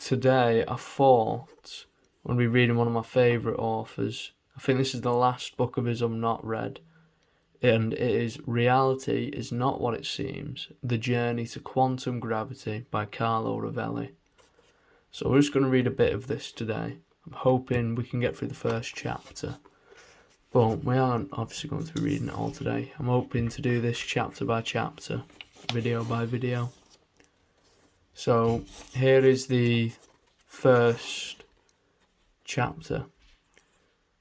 today I thought I'm going to be reading one of my favourite authors. I think this is the last book of his I'm not read. And it is Reality is Not What It Seems, The Journey to Quantum Gravity by Carlo Rovelli. So we're just going to read a bit of this today. I'm hoping we can get through the first chapter. But we aren't obviously going to be reading it all today. I'm hoping to do this chapter by chapter, video by video. So here is the first chapter.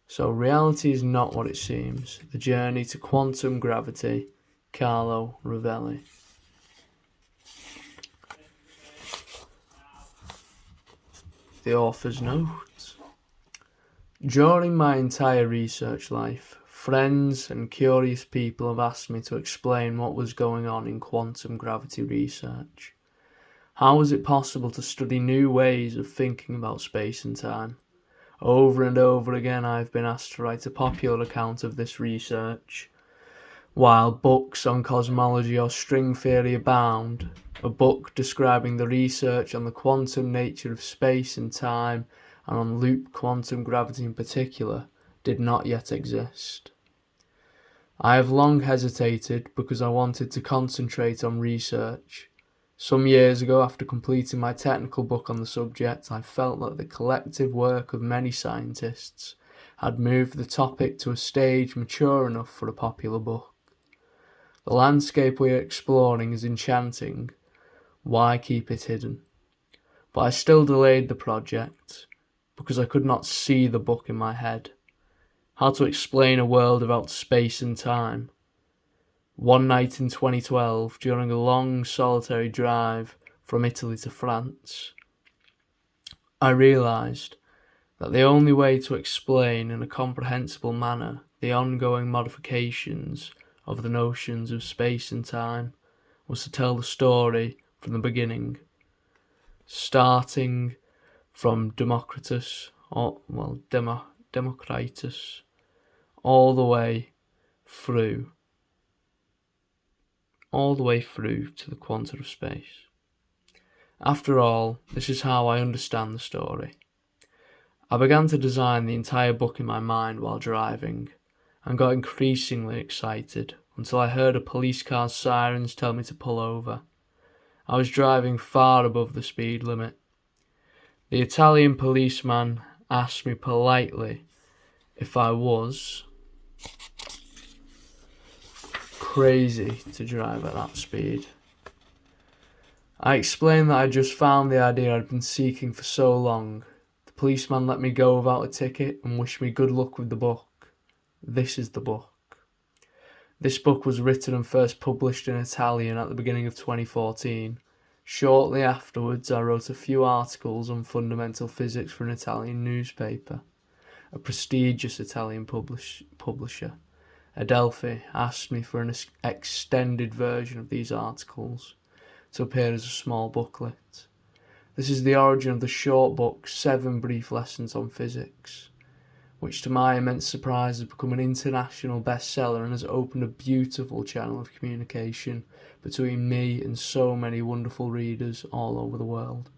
So reality is not what it seems. The journey to quantum gravity, Carlo Rovelli. The author's notes. During my entire research life, friends and curious people have asked me to explain what was going on in quantum gravity research. How was it possible to study new ways of thinking about space and time? Over and over again I have been asked to write a popular account of this research. While books on cosmology or string theory abound, a book describing the research on the quantum nature of space and time, and on loop quantum gravity in particular, did not yet exist. I have long hesitated because I wanted to concentrate on research. Some years ago, after completing my technical book on the subject, I felt that the collective work of many scientists had moved the topic to a stage mature enough for a popular book. The landscape we are exploring is enchanting. Why keep it hidden? But I still delayed the project because I could not see the book in my head. How to explain a world about space and time? One night in 2012, during a long solitary drive from Italy to France, I realised that the only way to explain in a comprehensible manner the ongoing modifications of the notions of space and time was to tell the story from the beginning, starting from Democritus, all the way through to the quantum of space. After all, this is how I understand the story. I began to design the entire book in my mind while driving, and got increasingly excited until I heard a police car's sirens tell me to pull over. I was driving far above the speed limit. The Italian policeman asked me politely if I was crazy to drive at that speed. I explained that I just found the idea I'd been seeking for so long. The policeman let me go without a ticket and wished me good luck with the book. This is the book. This book was written and first published in Italian at the beginning of 2014. Shortly afterwards, I wrote a few articles on fundamental physics for an Italian newspaper. A prestigious Italian publisher, Adelphi, asked me for an extended version of these articles to appear as a small booklet. This is the origin of the short book 7 Brief Lessons on Physics, which to my immense surprise has become an international bestseller and has opened a beautiful channel of communication between me and so many wonderful readers all over the world.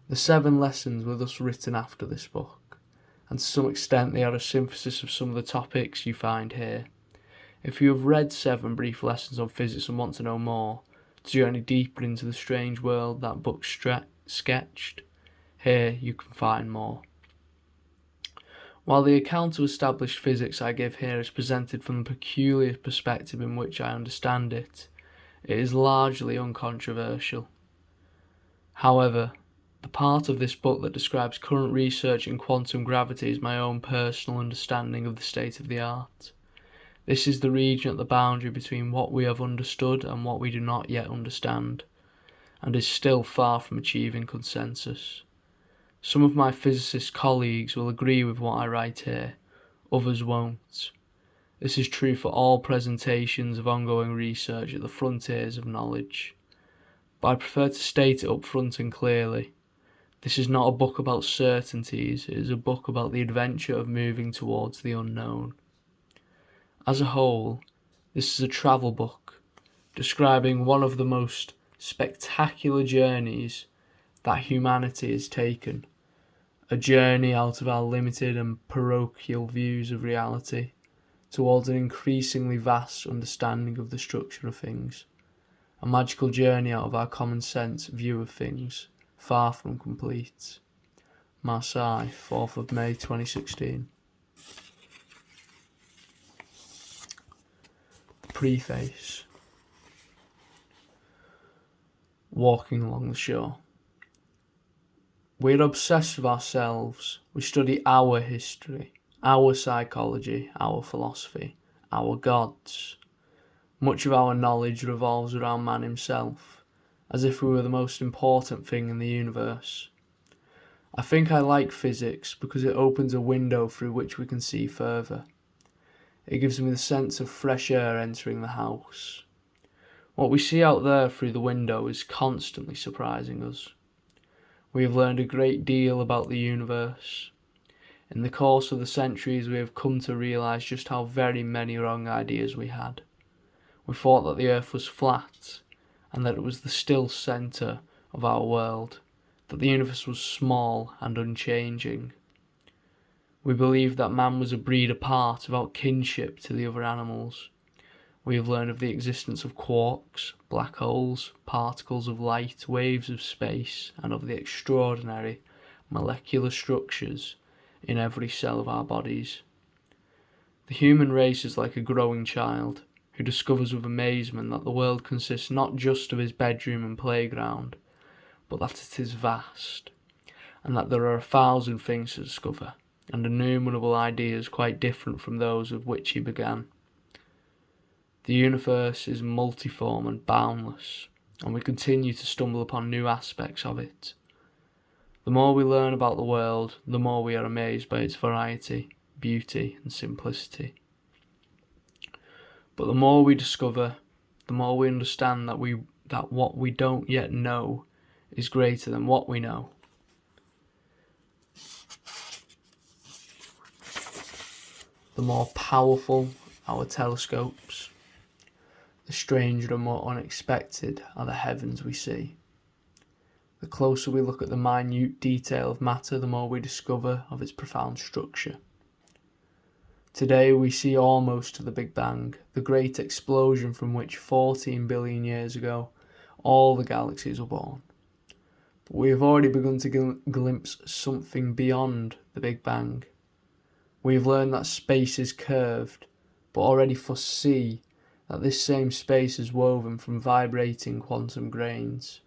The 7 lessons were thus written after this book, and to some extent they are a synthesis of some of the topics you find here. If you have read 7 Brief Lessons on Physics and want to know more, to journey deeper into the strange world that book sketched, here you can find more. While the account of established physics I give here is presented from the peculiar perspective in which I understand it, it is largely uncontroversial. However, the part of this book that describes current research in quantum gravity is my own personal understanding of the state of the art. This is the region at the boundary between what we have understood and what we do not yet understand, and is still far from achieving consensus. Some of my physicist colleagues will agree with what I write here, others won't. This is true for all presentations of ongoing research at the frontiers of knowledge. But I prefer to state it up front and clearly. This is not a book about certainties, it is a book about the adventure of moving towards the unknown. As a whole, this is a travel book, describing one of the most spectacular journeys that humanity has taken, a journey out of our limited and parochial views of reality towards an increasingly vast understanding of the structure of things, a magical journey out of our common sense view of things, far from complete. Marseille, 4th of May 2016. Preface. Walking along the shore. We're obsessed with ourselves. We study our history, our psychology, our philosophy, our gods. Much of our knowledge revolves around man himself, as if we were the most important thing in the universe. I think I like physics because it opens a window through which we can see further. It gives me the sense of fresh air entering the house. What we see out there through the window is constantly surprising us. We have learned a great deal about the universe. In the course of the centuries, we have come to realise just how very many wrong ideas we had. We thought that the earth was flat, and that it was the still centre of our world, that the universe was small and unchanging. We believed that man was a breed apart without kinship to the other animals. We have learned of the existence of quarks, black holes, particles of light, waves of space, and of the extraordinary molecular structures in every cell of our bodies. The human race is like a growing child who discovers with amazement that the world consists not just of his bedroom and playground, but that it is vast, and that there are 1,000 things to discover, and innumerable ideas quite different from those with which he began. The universe is multiform and boundless, and we continue to stumble upon new aspects of it. The more we learn about the world, the more we are amazed by its variety, beauty, and simplicity. But the more we discover, the more we understand that what we don't yet know is greater than what we know. The more powerful our telescopes, the stranger and more unexpected are the heavens we see. The closer we look at the minute detail of matter, the more we discover of its profound structure. Today we see almost to the Big Bang, the great explosion from which 14 billion years ago all the galaxies were born. But we have already begun to glimpse something beyond the Big Bang. We have learned that space is curved, but already foresee that this same space is woven from vibrating quantum grains.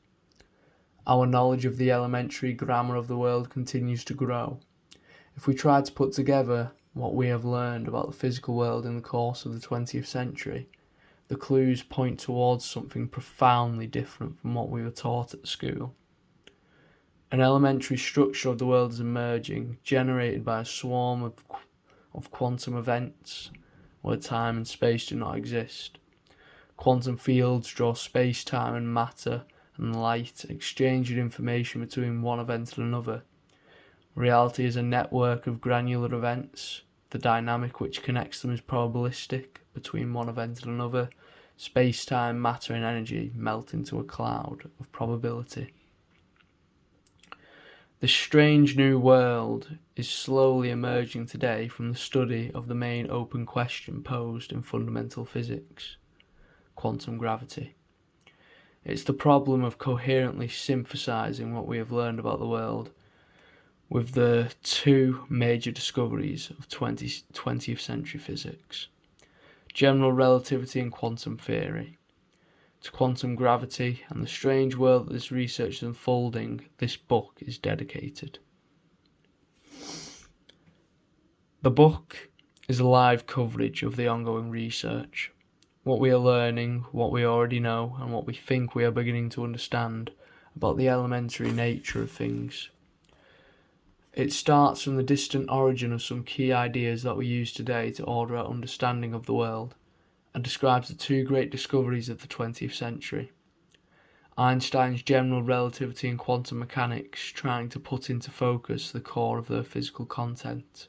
Our knowledge of the elementary grammar of the world continues to grow. If we try to put together what we have learned about the physical world in the course of the 20th century, the clues point towards something profoundly different from what we were taught at school. An elementary structure of the world is emerging, generated by a swarm of quantum events, where time and space do not exist. Quantum fields draw space-time and matter and light, exchanging information between one event and another. Reality is a network of granular events. The dynamic which connects them is probabilistic. Between one event and another, space-time, matter and energy melt into a cloud of probability. This strange new world is slowly emerging today from the study of the main open question posed in fundamental physics: quantum gravity. It's the problem of coherently synthesizing what we have learned about the world with the two major discoveries of 20th century physics: general relativity and quantum theory. To quantum gravity and the strange world that this research is unfolding, this book is dedicated. The book is a live coverage of the ongoing research, what we are learning, what we already know, and what we think we are beginning to understand about the elementary nature of things. It starts from the distant origin of some key ideas that we use today to order our understanding of the world, and describes the two great discoveries of the 20th century: Einstein's general relativity and quantum mechanics, trying to put into focus the core of their physical content.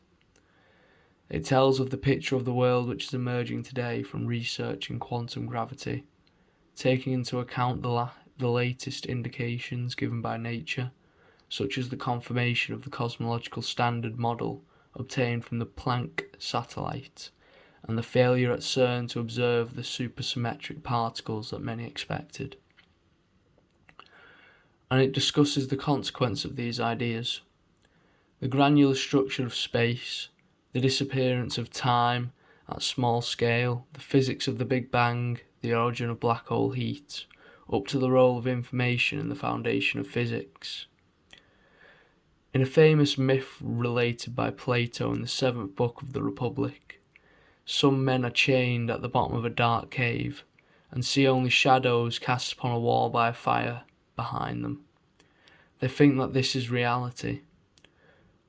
It tells of the picture of the world which is emerging today from research in quantum gravity, taking into account the latest indications given by nature, such as the confirmation of the cosmological standard model obtained from the Planck satellite, and the failure at CERN to observe the supersymmetric particles that many expected. And it discusses the consequence of these ideas: the granular structure of space, the disappearance of time at small scale, the physics of the Big Bang, the origin of black hole heat, up to the role of information in the foundation of physics. In a famous myth related by Plato in the 7th book of the Republic, some men are chained at the bottom of a dark cave and see only shadows cast upon a wall by a fire behind them. They think that this is reality.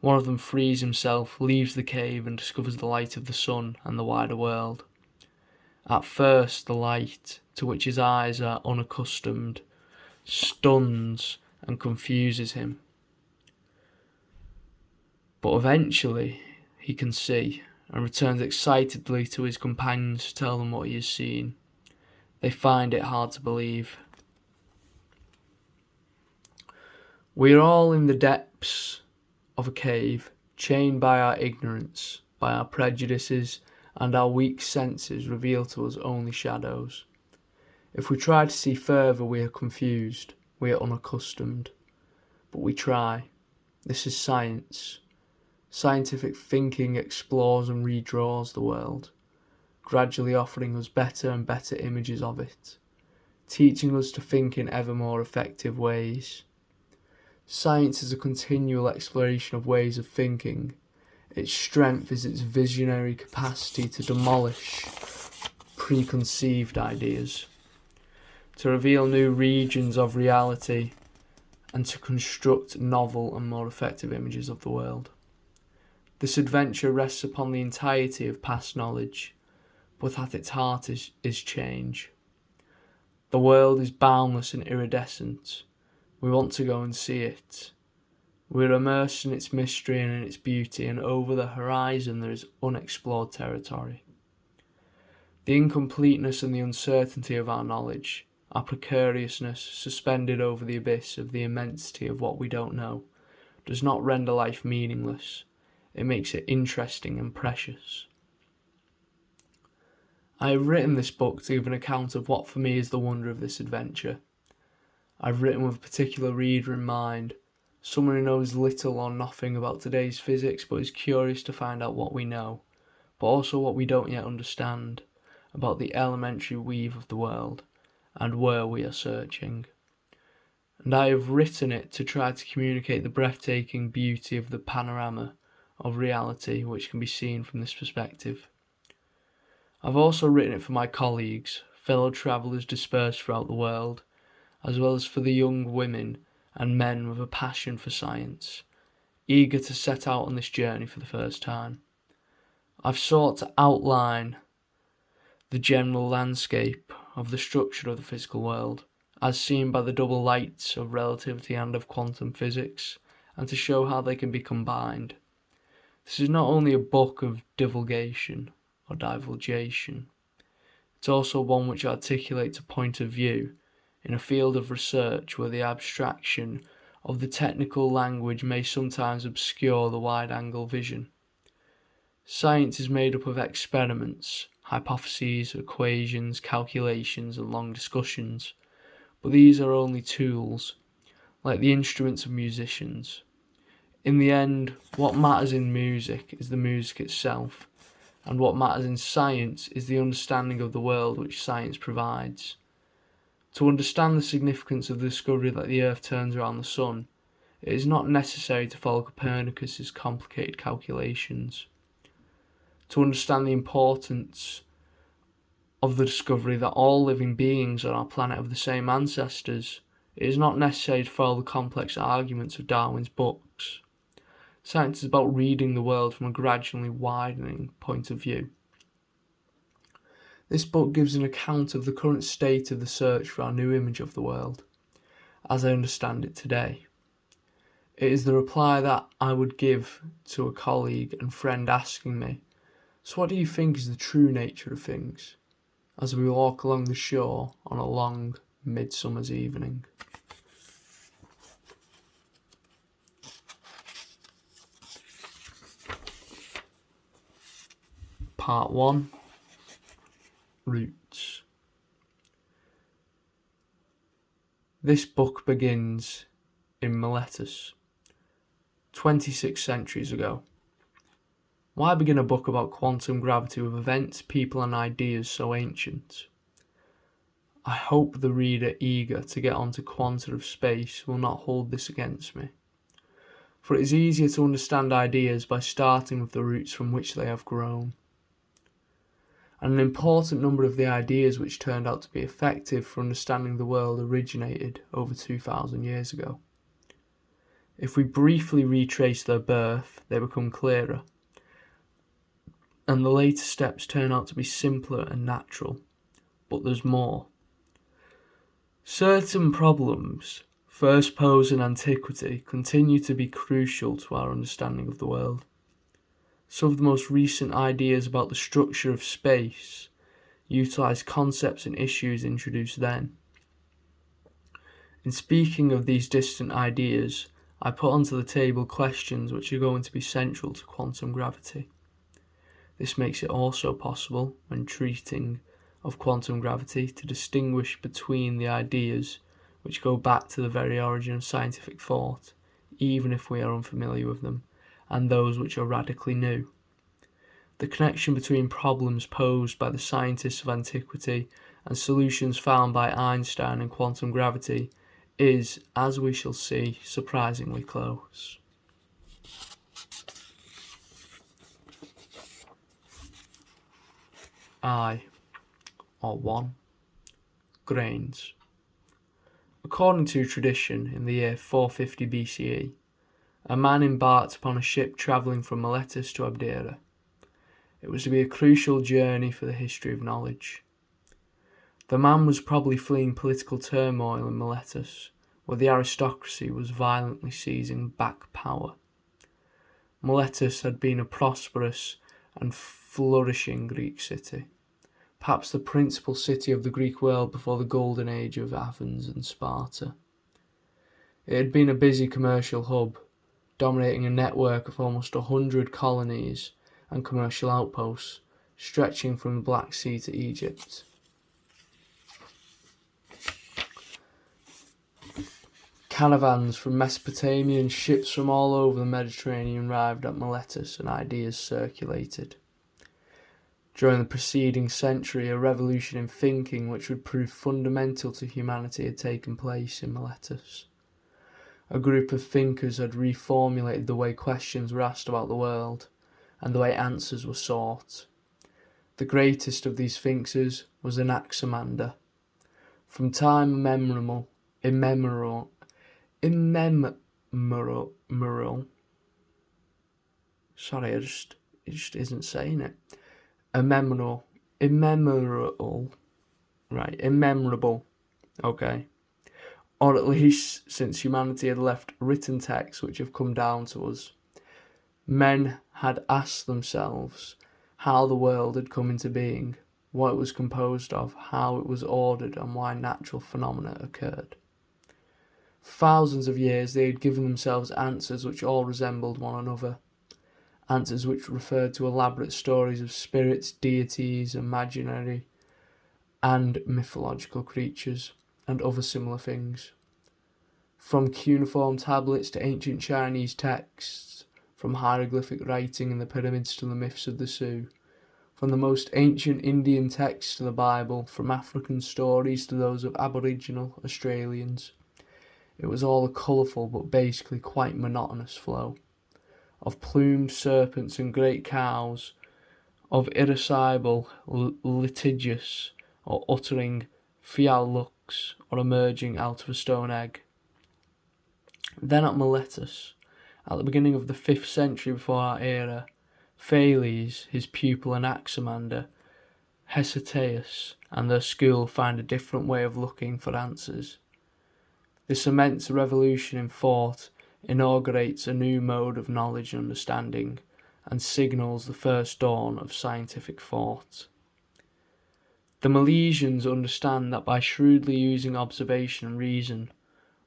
One of them frees himself, leaves the cave, and discovers the light of the sun and the wider world. At first, the light, to which his eyes are unaccustomed, stuns and confuses him. But eventually, he can see, and returns excitedly to his companions to tell them what he has seen. They find it hard to believe. We are all in the depths of a cave, chained by our ignorance, by our prejudices, and our weak senses reveal to us only shadows. If we try to see further, we are confused, we are unaccustomed. But we try. This is science. Scientific thinking explores and redraws the world, gradually offering us better and better images of it, teaching us to think in ever more effective ways. Science is a continual exploration of ways of thinking. Its strength is its visionary capacity to demolish preconceived ideas, to reveal new regions of reality, and to construct novel and more effective images of the world. This adventure rests upon the entirety of past knowledge, but at its heart is change. The world is boundless and iridescent. We want to go and see it. We are immersed in its mystery and in its beauty, and over the horizon there is unexplored territory. The incompleteness and the uncertainty of our knowledge, our precariousness suspended over the abyss of the immensity of what we don't know, does not render life meaningless. It makes it interesting and precious. I have written this book to give an account of what for me is the wonder of this adventure. I've written with a particular reader in mind, someone who knows little or nothing about today's physics but is curious to find out what we know, but also what we don't yet understand, about the elementary weave of the world, and where we are searching. And I have written it to try to communicate the breathtaking beauty of the panorama of reality which can be seen from this perspective. I've also written it for my colleagues, fellow travellers dispersed throughout the world, as well as for the young women and men with a passion for science, eager to set out on this journey for the first time. I've sought to outline the general landscape of the structure of the physical world, as seen by the double lights of relativity and of quantum physics, and to show how they can be combined. This is not only a book of divulgation or divulgation, it's also one which articulates a point of view in a field of research where the abstraction of the technical language may sometimes obscure the wide-angle vision. Science is made up of experiments, hypotheses, equations, calculations, and long discussions, but these are only tools, like the instruments of musicians. In the end, what matters in music is the music itself, and what matters in science is the understanding of the world which science provides. To understand the significance of the discovery that the Earth turns around the Sun, it is not necessary to follow Copernicus's complicated calculations. To understand the importance of the discovery that all living beings on our planet have the same ancestors, it is not necessary to follow the complex arguments of Darwin's books. Science is about reading the world from a gradually widening point of view. This book gives an account of the current state of the search for our new image of the world, as I understand it today. It is the reply that I would give to a colleague and friend asking me, "So what do you think is the true nature of things?" as we walk along the shore on a long, midsummer's evening. Part 1. Roots. This book begins in Miletus, 26 centuries ago. Why begin a book about quantum gravity with events, people and ideas so ancient? I hope the reader eager to get onto quanta of space will not hold this against me. For it is easier to understand ideas by starting with the roots from which they have grown. And an important number of the ideas which turned out to be effective for understanding the world originated over 2,000 years ago. If we briefly retrace their birth, they become clearer, and the later steps turn out to be simpler and natural. But there's more. Certain problems, first posed in antiquity, continue to be crucial to our understanding of the world. Some of the most recent ideas about the structure of space utilize concepts and issues introduced then. In speaking of these distant ideas, I put onto the table questions which are going to be central to quantum gravity. This makes it also possible, when treating of quantum gravity, to distinguish between the ideas which go back to the very origin of scientific thought, even if we are unfamiliar with them, and those which are radically new. The connection between problems posed by the scientists of antiquity and solutions found by Einstein and quantum gravity is, as we shall see, surprisingly close. One. Grains. According to tradition, in the year 450 BCE, a man embarked upon a ship travelling from Miletus to Abdera. It was to be a crucial journey for the history of knowledge. The man was probably fleeing political turmoil in Miletus, where the aristocracy was violently seizing back power. Miletus had been a prosperous and flourishing Greek city, perhaps the principal city of the Greek world before the golden age of Athens and Sparta. It had been a busy commercial hub, dominating a network of almost 100 colonies and commercial outposts, stretching from the Black Sea to Egypt. Caravans from Mesopotamia and ships from all over the Mediterranean arrived at Miletus, and ideas circulated. During the preceding century, a revolution in thinking which would prove fundamental to humanity had taken place in Miletus. A group of thinkers had reformulated the way questions were asked about the world, and the way answers were sought. The greatest of these thinkers was Anaximander. From time immemorial, sorry, it just isn't saying it. Immemorable, okay. Or at least since humanity had left written texts which have come down to us. Men had asked themselves how the world had come into being, what it was composed of, how it was ordered, and why natural phenomena occurred. For thousands of years they had given themselves answers which all resembled one another, answers which referred to elaborate stories of spirits, deities, imaginary and mythological creatures, and other similar things. From cuneiform tablets to ancient Chinese texts, from hieroglyphic writing in the pyramids to the myths of the Sioux, from the most ancient Indian texts to the Bible, from African stories to those of Aboriginal Australians, it was all a colourful but basically quite monotonous flow, of plumed serpents and great cows, of irascible, litigious, or uttering fial lux, or emerging out of a stone egg. Then at Miletus, at the beginning of the 5th century before our era, Thales, his pupil Anaximander, Hesitaeus, and their school find a different way of looking for answers. This immense revolution in thought inaugurates a new mode of knowledge and understanding, and signals the first dawn of scientific thought. The Milesians understand that by shrewdly using observation and reason,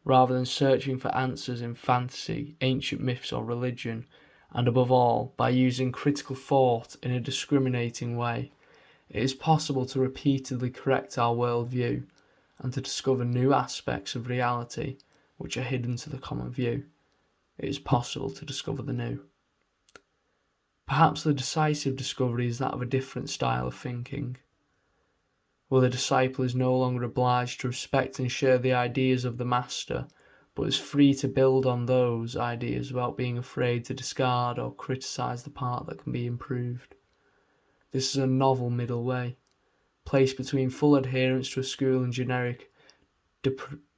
rather than searching for answers in fantasy, ancient myths or religion, and above all, by using critical thought in a discriminating way, it is possible to repeatedly correct our worldview and to discover new aspects of reality which are hidden to the common view. It is possible to discover the new. Perhaps the decisive discovery is that of a different style of thinking, where the disciple is no longer obliged to respect and share the ideas of the master, but is free to build on those ideas without being afraid to discard or criticise the part that can be improved. This is a novel middle way, placed between full adherence to a school and generic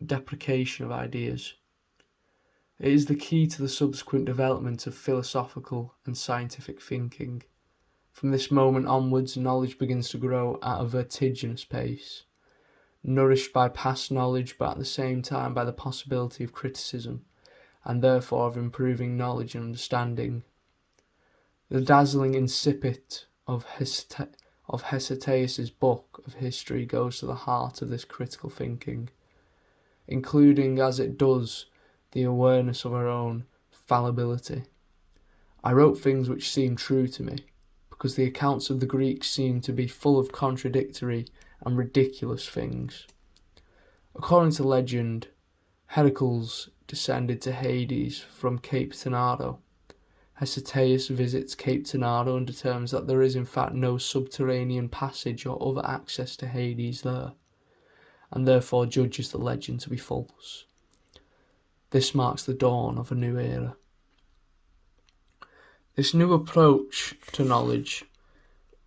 deprecation of ideas. It is the key to the subsequent development of philosophical and scientific thinking. From this moment onwards, knowledge begins to grow at a vertiginous pace, nourished by past knowledge but at the same time by the possibility of criticism, and therefore of improving knowledge and understanding. The dazzling incipit of Hecataeus' book of history goes to the heart of this critical thinking, including as it does the awareness of our own fallibility. I wrote things which seemed true to me, because the accounts of the Greeks seem to be full of contradictory and ridiculous things. According to legend, Heracles descended to Hades from Cape Tenaro. Hecataeus visits Cape Tenaro and determines that there is in fact no subterranean passage or other access to Hades there, and therefore judges the legend to be false. This marks the dawn of a new era. This new approach to knowledge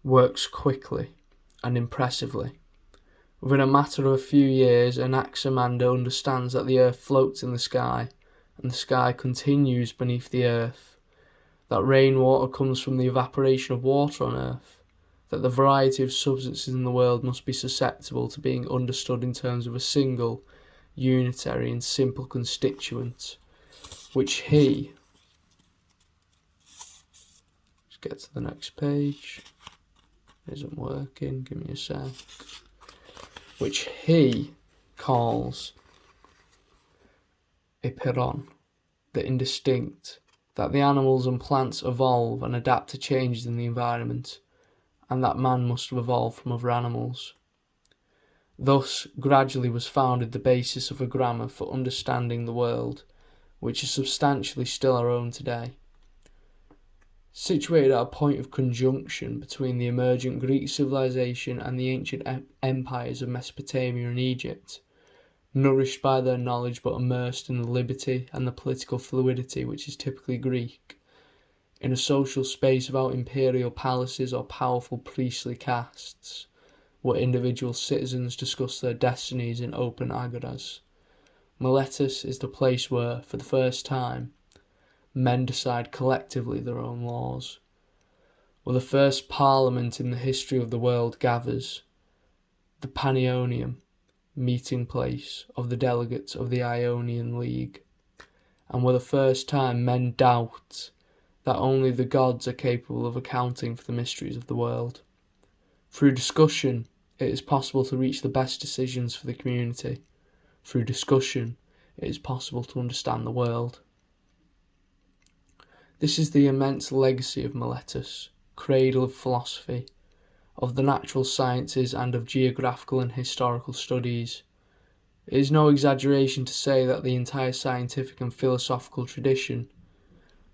works quickly and impressively. Within a matter of a few years, Anaximander understands that the earth floats in the sky, and the sky continues beneath the earth, that rainwater comes from the evaporation of water on earth, that the variety of substances in the world must be susceptible to being understood in terms of a single, unitary and simple constituent, which he... Let's get to the next page. It isn't working, give me a sec. Which he calls Epiron, the indistinct, that the animals and plants evolve and adapt to changes in the environment, and that man must have evolved from other animals. Thus, gradually was founded the basis of a grammar for understanding the world, which is substantially still our own today. Situated at a point of conjunction between the emergent Greek civilization and the ancient empires of Mesopotamia and Egypt, nourished by their knowledge but immersed in the liberty and the political fluidity which is typically Greek, in a social space without imperial palaces or powerful priestly castes, where individual citizens discuss their destinies in open agoras. Miletus is the place where, for the first time, men decide collectively their own laws, where the first parliament in the history of the world gathers, the Panionium, meeting place of the delegates of the Ionian League, and where the first time men doubt that only the gods are capable of accounting for the mysteries of the world. Through discussion, it is possible to reach the best decisions for the community. Through discussion, it is possible to understand the world. This is the immense legacy of Miletus, cradle of philosophy, of the natural sciences and of geographical and historical studies. It is no exaggeration to say that the entire scientific and philosophical tradition,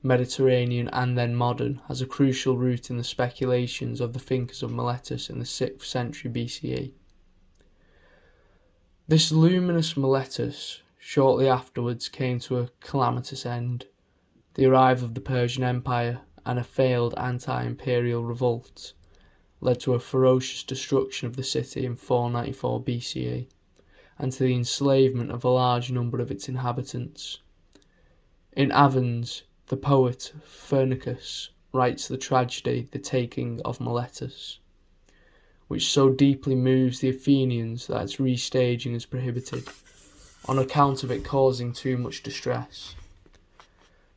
Mediterranean and then modern, has a crucial root in the speculations of the thinkers of Miletus in the 6th century BCE. This luminous Miletus shortly afterwards came to a calamitous end. The arrival of the Persian Empire and a failed anti-imperial revolt led to a ferocious destruction of the city in 494 BCE and to the enslavement of a large number of its inhabitants. In Athens, the poet Phrynichus writes the tragedy The Taking of Miletus, which so deeply moves the Athenians that its restaging is prohibited, on account of it causing too much distress.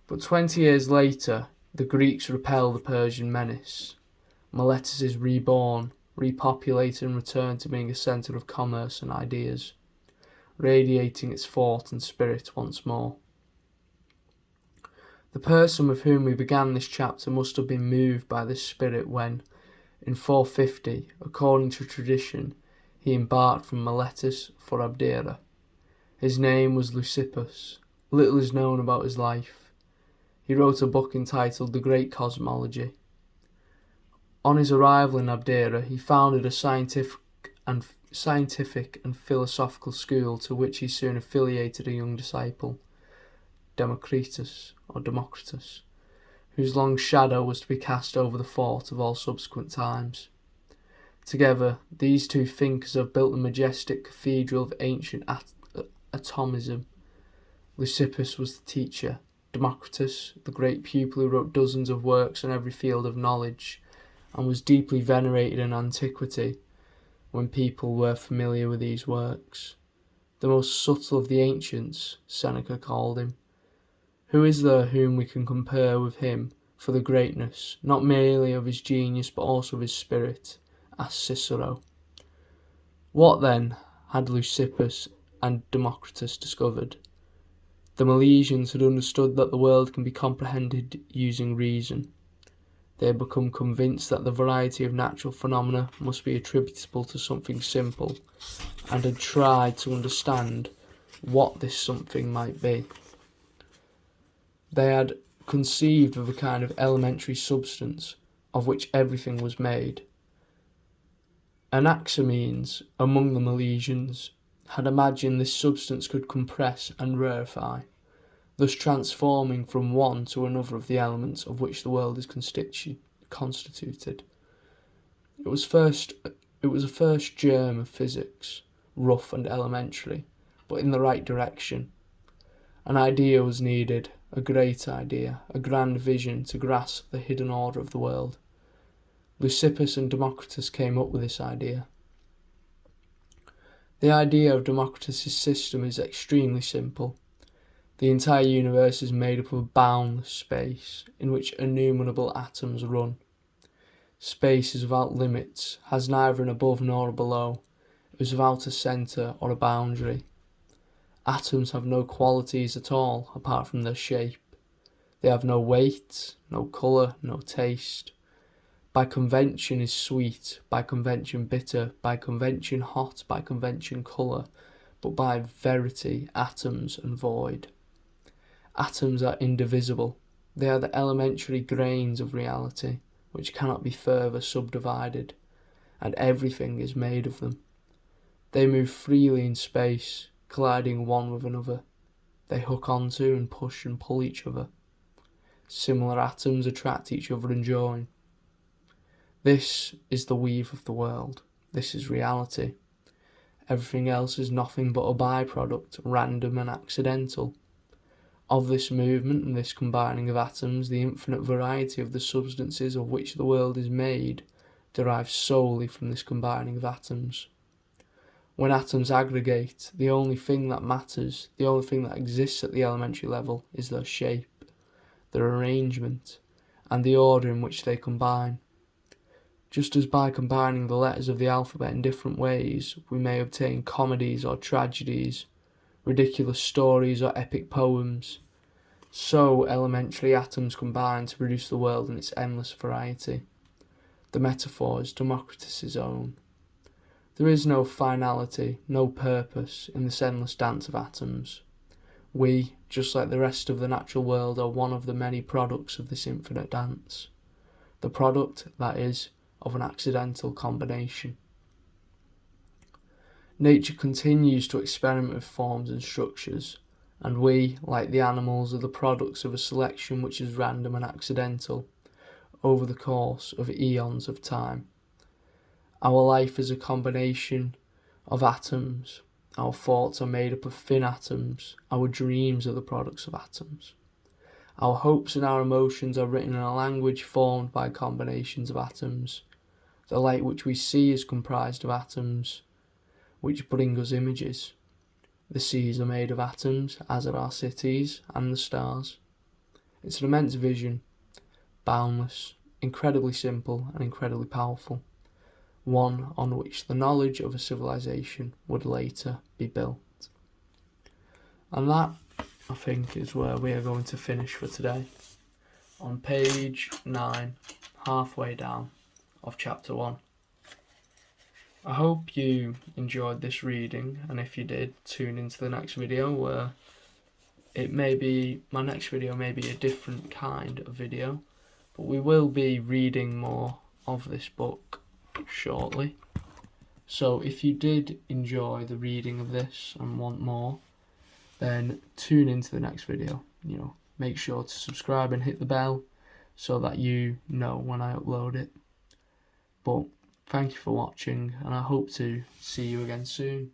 But 20 years later, the Greeks repel the Persian menace. Miletus is reborn, repopulate and return to being a centre of commerce and ideas, radiating its thought and spirit once more. The person with whom we began this chapter must have been moved by this spirit when, in 450, according to tradition, he embarked from Miletus for Abdera. His name was Leucippus. Little is known about his life. He wrote a book entitled The Great Cosmology. On his arrival in Abdera, he founded a scientific and philosophical school to which he soon affiliated a young disciple, Democritus, whose long shadow was to be cast over the thought of all subsequent times. Together, these two thinkers have built the majestic cathedral of ancient atomism. Leucippus was the teacher, Democritus, the great pupil who wrote dozens of works on every field of knowledge, and was deeply venerated in antiquity when people were familiar with these works. The most subtle of the ancients, Seneca called him. Who is there whom we can compare with him for the greatness, not merely of his genius but also of his spirit? Asked Cicero. What then had Leucippus and Democritus discovered? The Milesians had understood that the world can be comprehended using reason. They had become convinced that the variety of natural phenomena must be attributable to something simple, and had tried to understand what this something might be. They had conceived of a kind of elementary substance of which everything was made. Anaximenes, among the Milesians, had imagined this substance could compress and rarefy, thus transforming from one to another of the elements of which the world is constituted. It was a first germ of physics, rough and elementary, but in the right direction. An idea was needed, a great idea, a grand vision to grasp the hidden order of the world. Leucippus and Democritus came up with this idea. The idea of Democritus' system is extremely simple. The entire universe is made up of a boundless space in which innumerable atoms run. Space is without limits, has neither an above nor a below. It is without a centre or a boundary. Atoms have no qualities at all apart from their shape. They have no weight, no colour, no taste. By convention is sweet, by convention bitter, by convention hot, by convention colour, but by verity atoms and void. Atoms are indivisible. They are the elementary grains of reality, which cannot be further subdivided, and everything is made of them. They move freely in space, colliding one with another. They hook onto and push and pull each other. Similar atoms attract each other and join. This is the weave of the world. This is reality. Everything else is nothing but a byproduct, random and accidental. Of this movement and this combining of atoms, the infinite variety of the substances of which the world is made derives solely from this combining of atoms. When atoms aggregate, the only thing that matters, the only thing that exists at the elementary level is their shape, their arrangement, and the order in which they combine. Just as by combining the letters of the alphabet in different ways, we may obtain comedies or tragedies, ridiculous stories or epic poems, so elementary atoms combine to produce the world in its endless variety. The metaphor is Democritus' own. There is no finality, no purpose in this endless dance of atoms. We, just like the rest of the natural world, are one of the many products of this infinite dance. The product, that is, of an accidental combination. Nature continues to experiment with forms and structures, and we, like the animals, are the products of a selection which is random and accidental over the course of eons of time. Our life is a combination of atoms. Our thoughts are made up of thin atoms. Our dreams are the products of atoms. Our hopes and our emotions are written in a language formed by combinations of atoms. The light which we see is comprised of atoms, which bring us images. The seas are made of atoms, as are our cities and the stars. It's an immense vision, boundless, incredibly simple and incredibly powerful. one on which the knowledge of a civilization would later be built. And that, I think, is where we are going to finish for today. On page 9, halfway down of chapter 1. I hope you enjoyed this reading, and if you did, tune into the next video where my next video may be a different kind of video, but we will be reading more of this book shortly. So if you did enjoy the reading of this and want more, then tune into the next video. Make sure to subscribe and hit the bell so that you know when I upload it. But thank you for watching, and I hope to see you again soon.